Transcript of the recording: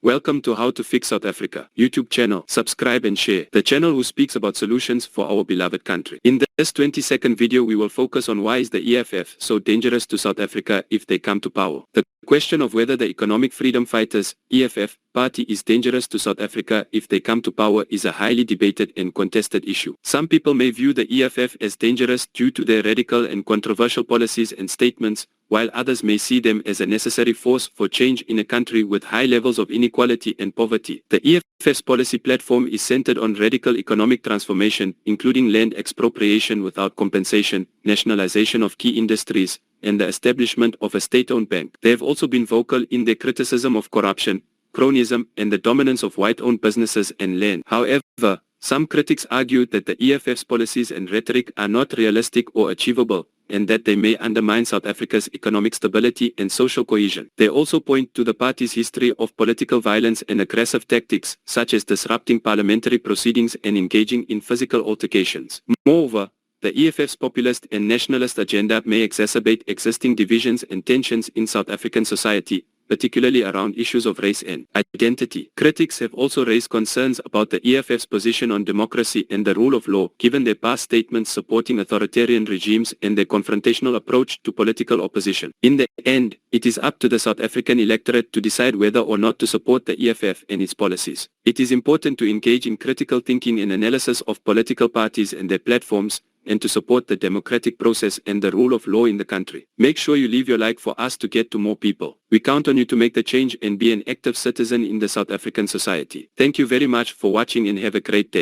Welcome to How to Fix South Africa YouTube channel. Subscribe and share. The channel who speaks about solutions for our beloved country. In this 20-second video, we will focus on why is the EFF so dangerous to South Africa if they come to power. The question of whether the Economic Freedom Fighters (EFF) party is dangerous to South Africa if they come to power is a highly debated and contested issue. Some people may view the EFF as dangerous due to their radical and controversial policies and statements, while others may see them as a necessary force for change in a country with high levels of inequality and poverty. The EFF's policy platform is centered on radical economic transformation, including land expropriation without compensation, nationalization of key industries, and the establishment of a state-owned bank. They have also been vocal in their criticism of corruption, cronyism, and the dominance of white-owned businesses and land. However, some critics argue that the EFF's policies and rhetoric are not realistic or achievable, and that they may undermine South Africa's economic stability and social cohesion. They also point to the party's history of political violence and aggressive tactics, such as disrupting parliamentary proceedings and engaging in physical altercations. Moreover, the EFF's populist and nationalist agenda may exacerbate existing divisions and tensions in South African society, particularly around issues of race and identity. Critics have also raised concerns about the EFF's position on democracy and the rule of law, given their past statements supporting authoritarian regimes and their confrontational approach to political opposition. In the end, it is up to the South African electorate to decide whether or not to support the EFF and its policies. It is important to engage in critical thinking and analysis of political parties and their platforms, and to support the democratic process and the rule of law in the country. Make sure you leave your like for us to get to more people. We count on you to make the change and be an active citizen in the South African society. Thank you very much for watching and have a great day.